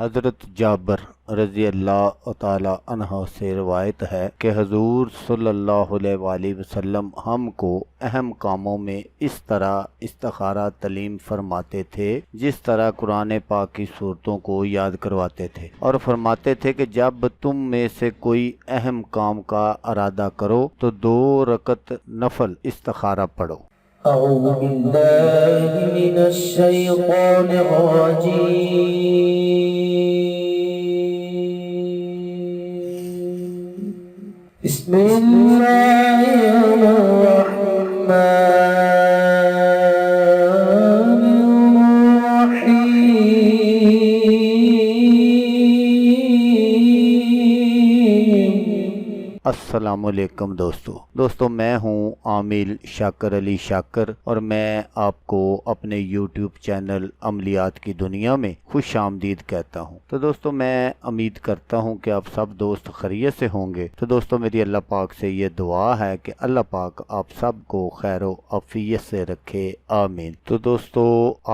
حضرت جابر رضی اللہ تعالی عنہ سے روایت ہے کہ حضور صلی اللہ علیہ وآلہ وسلم ہم کو اہم کاموں میں اس طرح استخارہ تعلیم فرماتے تھے جس طرح قرآن پاک کی صورتوں کو یاد کرواتے تھے، اور فرماتے تھے کہ جب تم میں سے کوئی اہم کام کا ارادہ کرو تو 2 رکعت نفل استخارہ پڑھو۔ اعوذ باللہ من الشیطان الرجیم، بسم اللہ الرحمن السلام علیکم دوستو میں ہوں عامل شاکر علی شاکر، اور میں آپ کو اپنے یوٹیوب چینل عملیات کی دنیا میں خوش آمدید کہتا ہوں۔ تو دوستو میں امید کرتا ہوں کہ آپ سب دوست خیریت سے ہوں گے۔ تو دوستو میری اللہ پاک سے یہ دعا ہے کہ اللہ پاک آپ سب کو خیر و عافیت سے رکھے، آمین۔ تو دوستو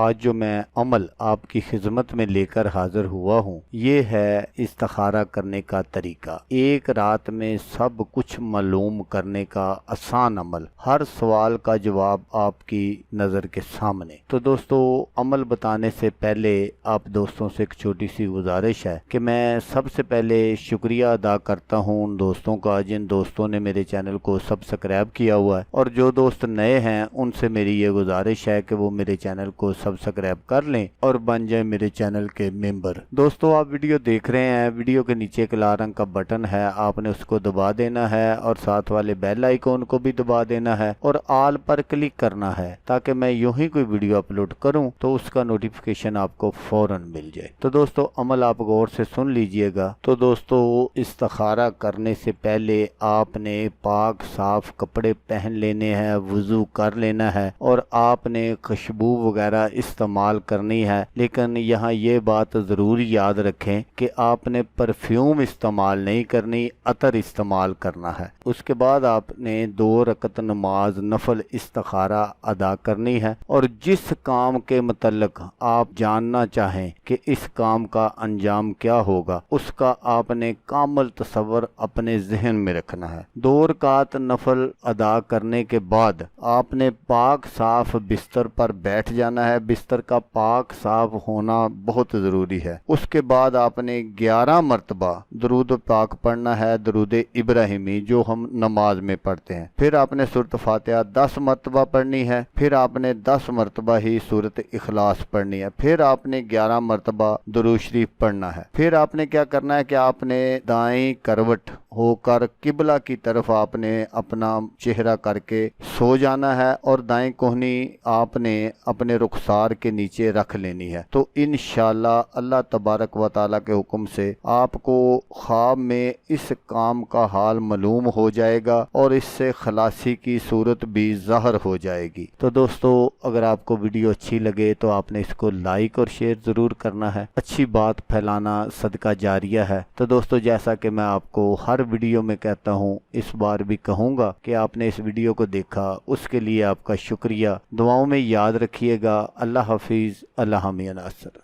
آج جو میں عمل آپ کی خدمت میں لے کر حاضر ہوا ہوں، یہ ہے استخارہ کرنے کا طریقہ۔ ایک رات میں سب کچھ معلوم کرنے کا آسان عمل، ہر سوال کا جواب آپ کی نظر کے سامنے۔ تو دوستو عمل بتانے سے پہلے آپ دوستوں سے ایک چھوٹی سی گزارش ہے کہ میں سب سے پہلے شکریہ ادا کرتا ہوں ان دوستوں کا جن دوستوں نے میرے چینل کو سبسکرائب کیا ہوا ہے، اور جو دوست نئے ہیں ان سے میری یہ گزارش ہے کہ وہ میرے چینل کو سبسکرائب کر لیں اور بن جائیں میرے چینل کے ممبر۔ دوستو آپ ویڈیو دیکھ رہے ہیں، ویڈیو کے نیچے ایک لال رنگ کا بٹن ہے، آپ نے اس کو دبا دینا ہے اور ساتھ والے بیل آئیکن کو بھی دبا دینا ہے اور آل پر کلک کرنا ہے تاکہ میں یوں ہی کوئی ویڈیو اپلوڈ کروں تو اس کا نوٹیفیکیشن آپ کو فوراً مل جائے۔ تو دوستو عمل آپ غور سے سن لیجئے گا۔ تو دوستو استخارہ کرنے سے پہلے آپ نے پاک صاف کپڑے پہن لینے ہیں، وضو کر لینا ہے، اور آپ نے خوشبو وغیرہ استعمال کرنی ہے، لیکن یہاں یہ بات ضرور یاد رکھیں کہ آپ نے پرفیوم استعمال نہیں کرنی، عطر استعمال کرنا ہے۔ اس کے بعد آپ نے 2 رکعت نماز نفل استخارہ ادا کرنی ہے، اور جس کام کے متعلق آپ جاننا چاہیں کہ اس کام کا انجام کیا ہوگا، اس کا آپ نے کامل تصور اپنے ذہن میں رکھنا ہے۔ 2 رکعت نفل ادا کرنے کے بعد آپ نے پاک صاف بستر پر بیٹھ جانا ہے، بستر کا پاک صاف ہونا بہت ضروری ہے۔ اس کے بعد آپ نے 11 مرتبہ درود پاک پڑھنا ہے، درود ابراہیمی جو ہم نماز میں پڑھتے ہیں۔ پھر آپ نے سورۃ فاتحہ 10 مرتبہ پڑھنی ہے، پھر آپ نے 10 مرتبہ ہی سورۃ اخلاص پڑھنی ہے، پھر آپ نے 11 مرتبہ درود شریف پڑھنا ہے۔ پھر آپ نے کیا کرنا ہے کہ آپ نے دائیں کروٹ ہو کر قبلہ کی طرف آپ نے اپنا چہرہ کر کے سو جانا ہے، اور دائیں کوہنی آپ نے اپنے رخسار کے نیچے رکھ لینی ہے۔ تو انشاءاللہ اللہ تبارک و تعالیٰ کے حکم سے آپ کو خواب میں اس کام کا حال معلوم ہو جائے گا اور اس سے خلاصی کی صورت بھی ظاہر ہو جائے گی۔ تو دوستو اگر آپ کو ویڈیو اچھی لگے تو آپ نے اس کو لائک اور شیئر ضرور کرنا ہے، اچھی بات پھیلانا صدقہ جاریہ ہے۔ تو دوستو جیسا کہ میں آپ کو ہر ویڈیو میں کہتا ہوں، اس بار بھی کہوں گا کہ آپ نے اس ویڈیو کو دیکھا، اس کے لیے آپ کا شکریہ۔ دعاؤں میں یاد رکھیے گا۔ اللہ حافظ، اللہ حامی ناصر۔